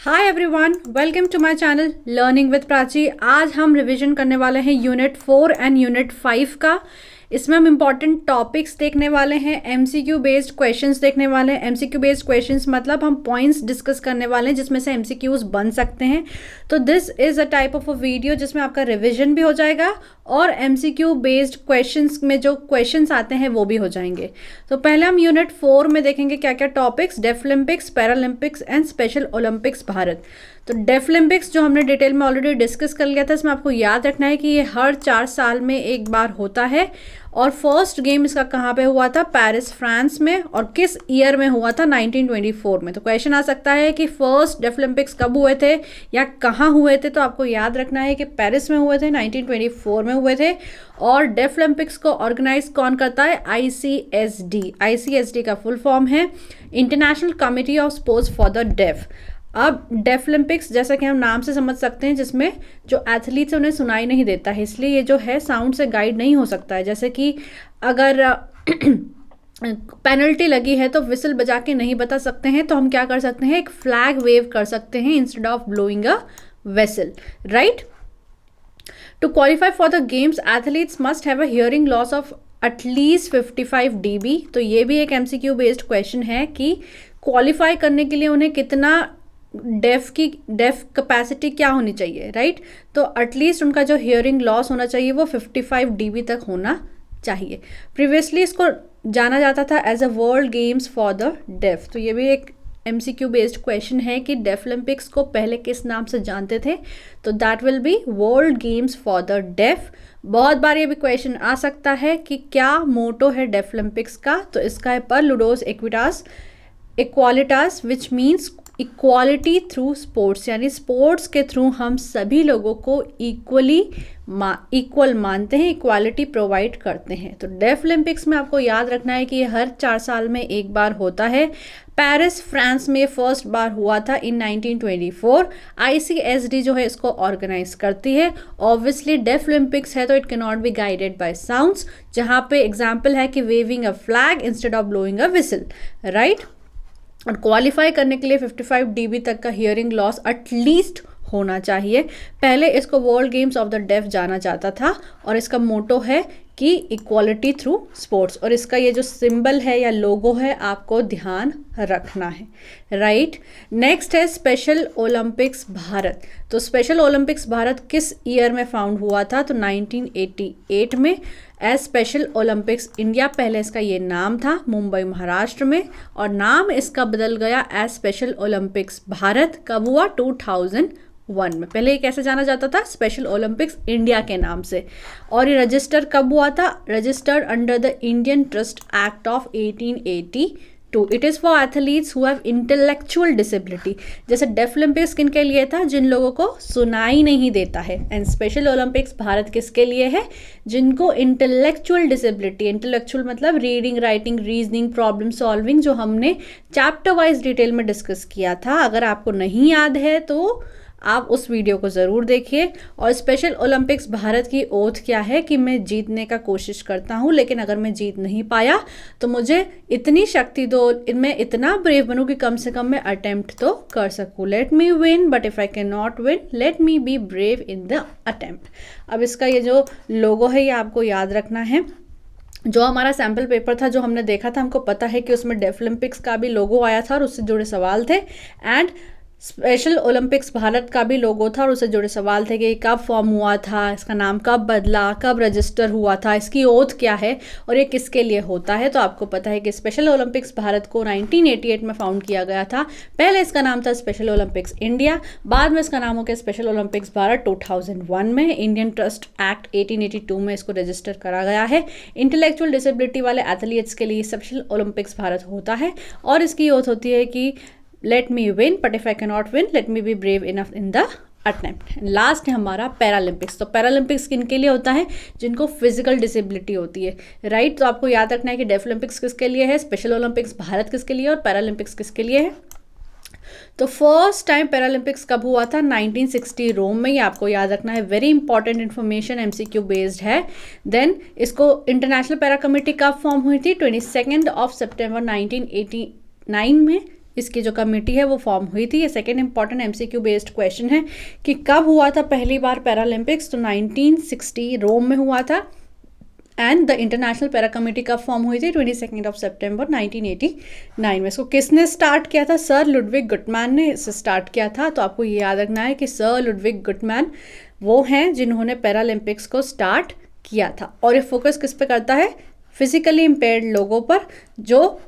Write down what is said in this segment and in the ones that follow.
Hi everyone, welcome to my channel learning with Prachi. आज हम revision करने वाले हैं यूनिट 4 एंड यूनिट 5 का। इसमें हम इंपॉर्टेंट टॉपिक्स देखने वाले हैं, एमसीक्यू बेस्ड क्वेश्चंस देखने वाले हैं। एमसीक्यू बेस्ड क्वेश्चंस मतलब हम पॉइंट्स डिस्कस करने वाले हैं जिसमें से एमसीक्यूज बन सकते हैं। तो this is a type of a video जिसमें आपका रिविजन भी हो जाएगा और एमसीक्यू बेस्ड क्वेश्चंस में जो क्वेश्चंस आते हैं वो भी हो जाएंगे। तो पहले हम यूनिट 4 में देखेंगे क्या क्या topics, Deaflympics, Paralympics and special Olympics Bharat. तो डेफलिम्पिक्स जो हमने डिटेल में ऑलरेडी डिस्कस कर लिया था, इसमें आपको याद रखना है कि ये हर 4 साल में एक बार होता है और फर्स्ट गेम इसका कहाँ पे हुआ था, पेरिस फ्रांस में, और किस ईयर में हुआ था, 1924 में। तो क्वेश्चन आ सकता है कि फर्स्ट डेफलिम्पिक्स कब हुए थे या कहाँ हुए थे। तो आपको याद रखना है कि पेरिस में हुए थे, 1924 में हुए थे। और डेफलिम्पिक्स को ऑर्गेनाइज कौन करता है, आईसीएसडी। आईसीएसडी का फुल फॉर्म है international committee of sports for the deaf. अब डेफलिम्पिक्स जैसा कि हम नाम से समझ सकते हैं, जिसमें जो एथलीट्स हैं उन्हें सुनाई नहीं देता है, इसलिए ये जो है साउंड से गाइड नहीं हो सकता है। जैसे कि अगर पेनल्टी लगी है तो विसल बजा के नहीं बता सकते हैं, तो हम क्या कर सकते हैं, एक फ्लैग वेव कर सकते हैं instead of blowing a vessel, right. To qualify for the games athletes must have a hearing loss of at least 55 dB। तो ये भी एक एमसीक्यू बेस्ड क्वेश्चन है कि क्वालिफाई करने के लिए उन्हें कितना डेफ कैपेसिटी क्या होनी चाहिए, राइट। तो एटलीस्ट उनका जो हियरिंग लॉस होना चाहिए वो 55 dB तक होना चाहिए। प्रीवियसली इसको जाना जाता था as a world games for the deaf. तो ये भी एक एमसीक्यू बेस्ड क्वेश्चन है कि डेफलिम्पिक्स को पहले किस नाम से जानते थे। तो that will be world games for the deaf. बहुत बार ये भी क्वेश्चन आ सकता है कि क्या मोटो है डेफलिम्पिक्स का। तो इसका है पर लुडोस इक्विटास इक्वालिटास, which means equality through sports, यानी स्पोर्ट्स के थ्रू हम सभी लोगों को इक्वल मानते हैं, इक्वालिटी प्रोवाइड करते हैं। तो डेफलिम्पिक्स में आपको याद रखना है कि ये हर 4 साल में एक बार होता है। पेरिस फ्रांस में फर्स्ट बार हुआ था इन 1924। आईसीएसडी जो है इसको ऑर्गेनाइज करती है। ऑब्वियसली डेफलिम्पिक्स है तो it can not be guided by sounds, जहाँ पे एग्जाम्पल है कि waving a flag instead of blowing a whistle, right. और क्वालिफाई करने के लिए 55 dB तक का हियरिंग लॉस एटलीस्ट होना चाहिए। पहले इसको world games of the deaf जाना जाता था और इसका मोटो है कि इक्वालिटी थ्रू स्पोर्ट्स। और इसका ये जो सिंबल है या लोगो है आपको ध्यान रखना है, राइट। नेक्स्ट है स्पेशल ओलंपिक्स भारत। तो स्पेशल ओलंपिक्स भारत किस ईयर में फाउंड हुआ था, तो 1988 में एज स्पेशल ओलंपिक्स इंडिया, पहले इसका ये नाम था, मुंबई महाराष्ट्र में, और नाम इसका बदल गया एज स्पेशल ओलंपिक्स भारत। कब हुआ, 2001 में। पहले ये कैसे जाना जाता था, स्पेशल ओलंपिक्स इंडिया के नाम से। और ये रजिस्टर कब हुआ था, registered under the Indian trust act of 1882। It is for athletes who have intellectual disability. जैसे डेफलिम्पिक्स किन के लिए था, जिन लोगों को सुनाई नहीं देता है, एंड स्पेशल ओलंपिक्स भारत किसके लिए है, जिनको इंटेलेक्चुअल डिसेबिलिटी, इंटेलेक्चुअल मतलब reading, writing, reasoning, problem solving, जो हमने चैप्टर वाइज डिटेल में डिस्कस किया था। अगर आपको नहीं याद है तो आप उस वीडियो को ज़रूर देखिए। और स्पेशल ओलंपिक्स भारत की ओथ क्या है कि मैं जीतने का कोशिश करता हूँ, लेकिन अगर मैं जीत नहीं पाया तो मुझे इतनी शक्ति दो, मैं इतना ब्रेव बनूँ कि कम से कम मैं अटेम्प्ट तो कर सकूँ। Let me win but if I can not win, let me be brave in the attempt. अब इसका ये जो लोगो है ये आपको याद रखना है। जो हमारा सैम्पल पेपर था जो हमने देखा था, हमको पता है कि उसमें डेफलिम्पिक्स का भी लोगो आया था और उससे जुड़े सवाल थे, एंड स्पेशल ओलंपिक्स भारत का भी लोगो था और उससे जुड़े सवाल थे कि कब फॉर्म हुआ था, इसका नाम कब बदला, कब रजिस्टर हुआ था, इसकी ओथ क्या है और ये किसके लिए होता है। तो आपको पता है कि स्पेशल ओलंपिक्स भारत को 1988 में फाउंड किया गया था। पहले इसका नाम था स्पेशल ओलंपिक्स इंडिया, बाद में इसका नाम हो गया स्पेशल ओलंपिक्स भारत 2001 में। इंडियन ट्रस्ट एक्ट 1882 में इसको रजिस्टर करा गया है। इंटेलेक्चुअल डिसेबिलिटी वाले एथलीट्स के लिए स्पेशल ओलंपिक्स भारत होता है और इसकी ओथ होती है कि let me win but if I cannot win let me be brave enough in the attempt। Last है हमारा पैरालंपिक्स। तो पैरालंपिक्स किन के लिए होता है, जिनको फिजिकल डिसेबिलिटी होती है, राइट। तो आपको याद रखना है कि डेफलिम्पिक्स किसके लिए है, स्पेशल ओलंपिक्स भारत किसके लिए और पैरालंपिक्स किसके लिए है। तो फर्स्ट टाइम पैरालंपिक्स कब हुआ था, 1960 रोम में। ये आपको याद रखना है, very important information, MCQ based है। देन इसको इंटरनेशनल पैरा कमेटी कब फॉर्म हुई थी, 22 सितंबर 1989 में। इसकी जो कमेटी है वो फॉर्म हुई थी। ये second important MCQ based question है कि कब हुआ था पहली बार पैरालंपिक्स, तो 1960 रोम में हुआ था। And the international para committee कब फॉर्म हुई थी, 22 सितंबर 1989 में। इसको किसने स्टार्ट किया था, सर लुडविग गुटमैन ने इसे स्टार्ट किया था। तो आपको ये याद रखना है कि सर लुडविग गुटमैन वो हैं जिन्होंने पैरालंपिक्स को स्टार्ट किया था। और ये फोकस किस पे करता है, फिजिकली इम्पेयर्ड लोगों पर जो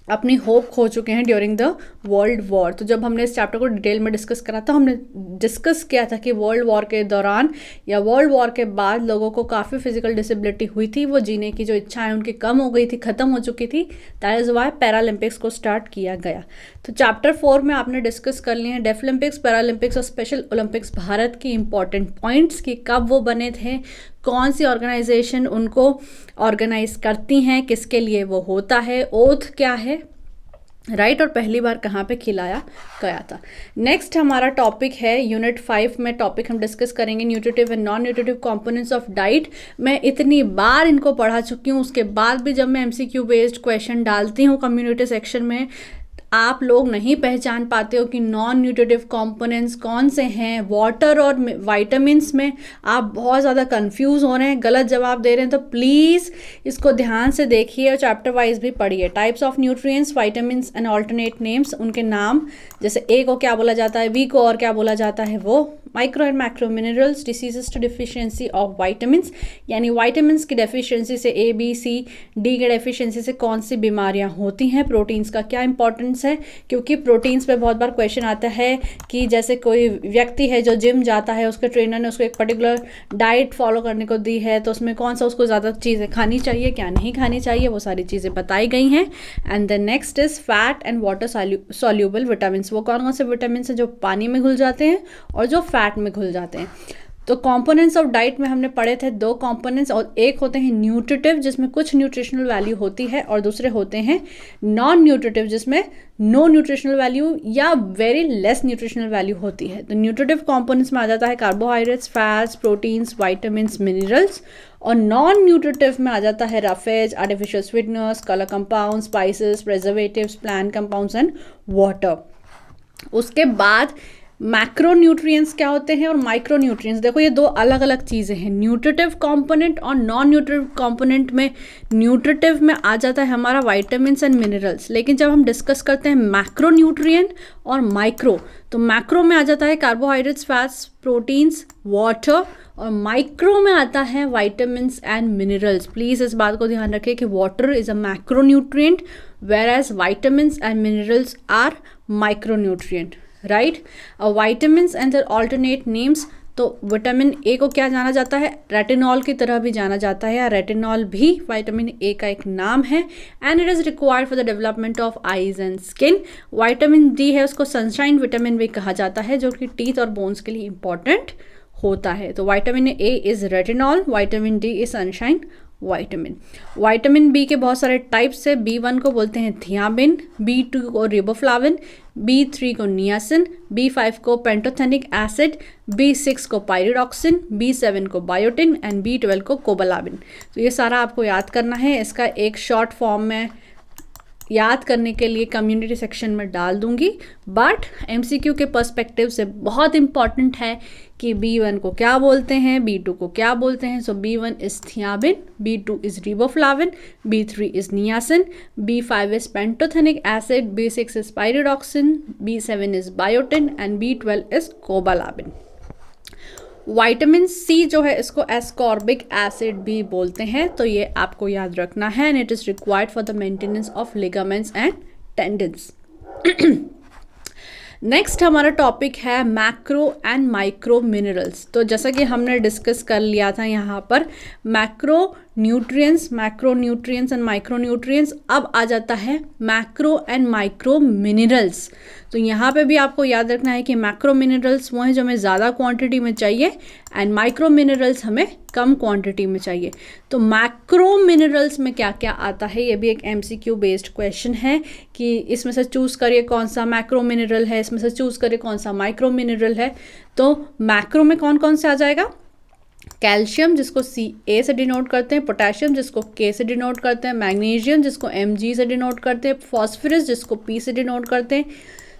अपनी होप खो चुके हैं ड्यूरिंग द वर्ल्ड वॉर। तो जब हमने इस चैप्टर को डिटेल में डिस्कस करा था, हमने डिस्कस किया था कि वर्ल्ड वॉर के दौरान या वर्ल्ड वॉर के बाद लोगों को काफ़ी फिजिकल डिसेबिलिटी हुई थी, वो जीने की जो इच्छाएं उनकी कम हो गई थी, ख़त्म हो चुकी थी। दैट इज़ वाई पैरालंपिक्स को स्टार्ट किया गया। तो चैप्टर 4 में आपने डिस्कस कर लिए हैं डेफलिम्पिक्स, पैरालंपिक्स और स्पेशल ओलंपिक्स, भारत की इंपॉर्टेंट पॉइंट्स कि कब वो बने थे, कौन सी ऑर्गेनाइजेशन उनको ऑर्गेनाइज करती हैं, किसके लिए वो होता है, ओथ क्या है, राइट, और पहली बार कहाँ पे खिलाया गया था। नेक्स्ट हमारा टॉपिक है यूनिट 5 में टॉपिक हम डिस्कस करेंगे nutritive and non nutritive components of diet. मैं इतनी बार इनको पढ़ा चुकी हूँ, उसके बाद भी जब मैं एमसीक्यू बेस्ड क्वेश्चन डालती हूँ कम्युनिटी सेक्शन में, आप लोग नहीं पहचान पाते हो कि नॉन न्यूट्रिटिव कंपोनेंट्स कौन से हैं। वाटर और विटामिन्स में आप बहुत ज़्यादा कंफ्यूज हो रहे हैं, गलत जवाब दे रहे हैं, तो प्लीज़ इसको ध्यान से देखिए और चैप्टर वाइज भी पढ़िए। Types of nutrients, vitamins and alternate names, उनके नाम, जैसे ए को क्या बोला जाता है, बी को और क्या बोला जाता है, वो micro and macro minerals, diseases to deficiency of vitamins, यानी वाइटामिन्स की डेफिशिएंसी से ए बी सी डी के डेफिशिएंसी से कौन सी बीमारियां होती हैं। प्रोटीन्स का क्या इंपॉर्टेंस है, क्योंकि प्रोटीन्स पे बहुत बार क्वेश्चन आता है कि जैसे कोई व्यक्ति है जो जिम जाता है, उसके ट्रेनर ने उसको एक पर्टिकुलर डाइट फॉलो करने को दी है, तो उसमें कौन सा उसको ज़्यादा चीज़ें खानी चाहिए, क्या नहीं खानी चाहिए, वो सारी चीज़ें बताई गई हैं। And then next is fat and water soluble vitamin, वो कौन कौन से विटामिन हैं जो पानी में घुल जाते हैं और जो फैट में घुल जाते हैं। तो कंपोनेंट्स ऑफ डाइट में हमने पढ़े थे 2 कंपोनेंट्स, और एक होते हैं न्यूट्रिटिव जिसमें कुछ न्यूट्रिशनल वैल्यू होती है, और दूसरे होते हैं नॉन न्यूट्रिटिव जिसमें नो न्यूट्रिशनल वैल्यू या वेरी लेस न्यूट्रिशनल वैल्यू होती है। तो न्यूट्रिटिव कंपोनेंट्स में आ जाता है carbohydrates, fats, proteins, vitamins, minerals, और नॉन न्यूट्रिटिव में आ जाता है roughage, artificial sweeteners, colour compound, spices, preservatives, plant compounds and water. उसके बाद मैक्रो न्यूट्रिएंट्स क्या होते हैं और माइक्रो न्यूट्रिएंट्स। देखो ये 2 अलग अलग चीज़ें हैं, न्यूट्रिटिव कंपोनेंट और नॉन न्यूट्रिटिव कंपोनेंट में न्यूट्रिटिव में आ जाता है हमारा विटामिन्स एंड मिनरल्स, लेकिन जब हम डिस्कस करते हैं मैक्रो न्यूट्रिएंट और माइक्रो, तो मैक्रो में आ जाता है कार्बोहाइड्रेट्स, फैट्स, प्रोटीन्स, वाटर, और माइक्रो में आता है विटामिन्स एंड मिनरल्स। प्लीज़ इस बात को ध्यान रखें कि water is a macro nutrient whereas vitamins and minerals are micro nutrient, right. Vitamins and their alternate names, तो विटामिन ए को क्या जाना जाता है, रेटिनॉल की तरह भी जाना जाता है, या रेटिनॉल भी विटामिन ए का एक नाम है। And it is required for the development of eyes and skin. Vitamin D है, उसको सनशाइन विटामिन भी कहा जाता है, जो कि टीथ और बोन्स के लिए इंपॉर्टेंट होता है। तो vitamin A is retinol, vitamin D is sunshine vitamin. Vitamin B के बहुत सारे टाइप्स है। B1 को बोलते हैं थियामिन, B2 को रिबोफ्लाविन, B3 को नियासिन, B5 को पेंटोथेनिक एसिड, B6 को पायरिडॉक्सिन, B7 को बायोटिन एंड B12 को कोबालामिन। तो ये सारा आपको याद करना है। इसका एक शॉर्ट फॉर्म में याद करने के लिए कम्युनिटी सेक्शन में डाल दूंगी, बट MCQ के पर्सपेक्टिव से बहुत इंपॉर्टेंट है कि B1 को क्या बोलते हैं, B2 को क्या बोलते हैं। So B1 is thiamine, B2 is riboflavin, B3 is niacin, B5 is pantothenic acid, B6 is pyridoxine, B7 is biotin and B12 is cobalamin. Vitamin C जो है इसको एस्कॉर्बिक एसिड भी बोलते हैं, तो ये आपको याद रखना है। And it is required for the maintenance of ligaments and tendons. Next हमारा टॉपिक है मैक्रो एंड माइक्रो मिनरल्स। तो जैसा कि हमने डिस्कस कर लिया था यहाँ पर macro nutrients and micro nutrients, अब आ जाता है मैक्रो एंड माइक्रो मिनरल्स। तो यहाँ पे भी आपको याद रखना है कि मैक्रो मिनरल्स वो हैं जो हमें ज़्यादा क्वांटिटी में चाहिए एंड माइक्रो मिनरल्स हमें कम क्वांटिटी में चाहिए। तो मैक्रो मिनरल्स में क्या क्या आता है, ये भी एक MCQ बेस्ड क्वेश्चन है कि इसमें से चूज़ करिए कौन सा मैक्रो मिनरल है, इसमें से चूज़ करिए कौन सा माइक्रो मिनरल है। तो मैक्रो में कौन कौन से आ जाएगा, कैल्शियम जिसको Ca से डिनोट करते हैं, पोटेशियम जिसको K से डिनोट करते हैं, मैग्नीशियम जिसको Mg से डिनोट करते हैं, फॉस्फोरस जिसको P से डिनोट करते हैं,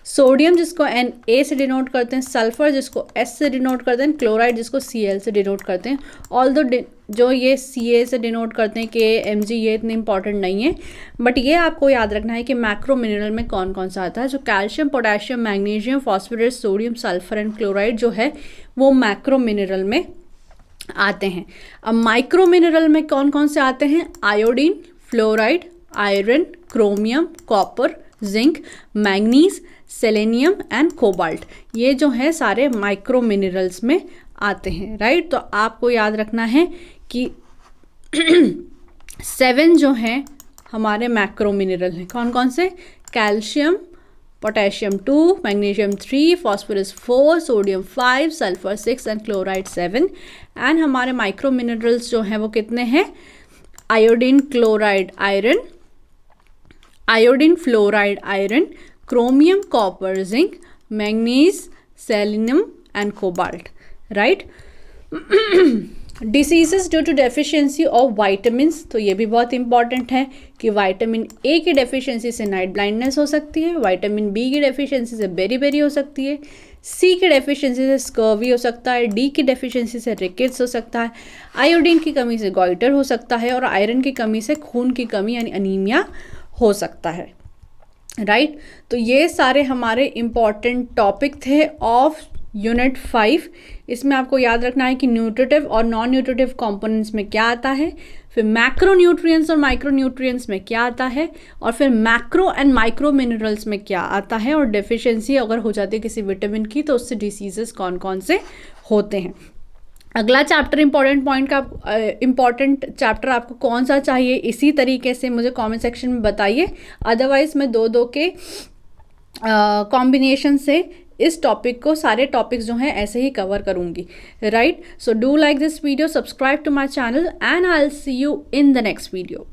सोडियम जिसको Na से डिनोट करते हैं, सल्फर जिसको S से डिनोट करते हैं, क्लोराइड जिसको Cl से डिनोट करते हैं। ऑल्दो जो ये Ca से डिनोट करते हैं K, Mg, ये इतने इंपॉर्टेंट नहीं है, बट ये आपको याद रखना है कि मैक्रो मिनरल में कौन कौन सा आता है। जो calcium, potassium, magnesium, phosphorus, sodium, sulphur and chloride जो है वो मैक्रो मिनरल में आते हैं। अब माइक्रो मिनरल में कौन कौन से आते हैं? Iodine, fluoride, iron, chromium, copper, zinc, manganese, selenium and cobalt, ये जो है सारे माइक्रो मिनरल्स में आते हैं, राइट। तो आपको याद रखना है कि 7 जो हैं हमारे मैक्रो मिनरल हैं। कौन कौन से? Calcium, potassium 2, magnesium 3, phosphorus 4, sodium 5, sulphur 6 and chloride 7। And हमारे माइक्रो मिनरल्स जो हैं वो कितने हैं? Iodine, chloride, iron, iodine, fluoride, iron, chromium, copper, zinc, manganese, selenium and cobalt, right. Diseases due to deficiency of vitamins, तो ये भी बहुत इंपॉर्टेंट है कि विटामिन ए की डेफिशिएंसी से नाइट ब्लाइंडनेस हो सकती है, विटामिन बी की डेफिशिएंसी से बेरी हो सकती है, सी की डेफिशिएंसी से स्कर्वी हो सकता है, डी की डेफिशिएंसी से रिकेट्स हो सकता है, आयोडीन की कमी से गॉइटर हो सकता है, और आयरन की कमी से खून की कमी यानी अनीमिया हो सकता है, राइट। तो ये सारे हमारे इम्पॉर्टेंट टॉपिक थे ऑफ यूनिट 5। इसमें आपको याद रखना है कि न्यूट्रिटिव और नॉन न्यूट्रिटिव कंपोनेंट्स में क्या आता है, फिर मैक्रो न्यूट्रिएंट्स और माइक्रो न्यूट्रिएंट्स में क्या आता है, और फिर मैक्रो एंड माइक्रो मिनरल्स में क्या आता है, और डेफिशिएंसी अगर हो जाती है किसी विटामिन की तो उससे डिसीजेस कौन कौन से होते हैं। अगला चैप्टर इम्पॉर्टेंट चैप्टर आपको कौन सा चाहिए, इसी तरीके से मुझे कमेंट सेक्शन में बताइए। अदरवाइज मैं 2-2 के कॉम्बिनेशन से इस टॉपिक को, सारे टॉपिक्स जो हैं ऐसे ही कवर करूँगी, right. So do like this video, subscribe to my channel and I will see you in the next video.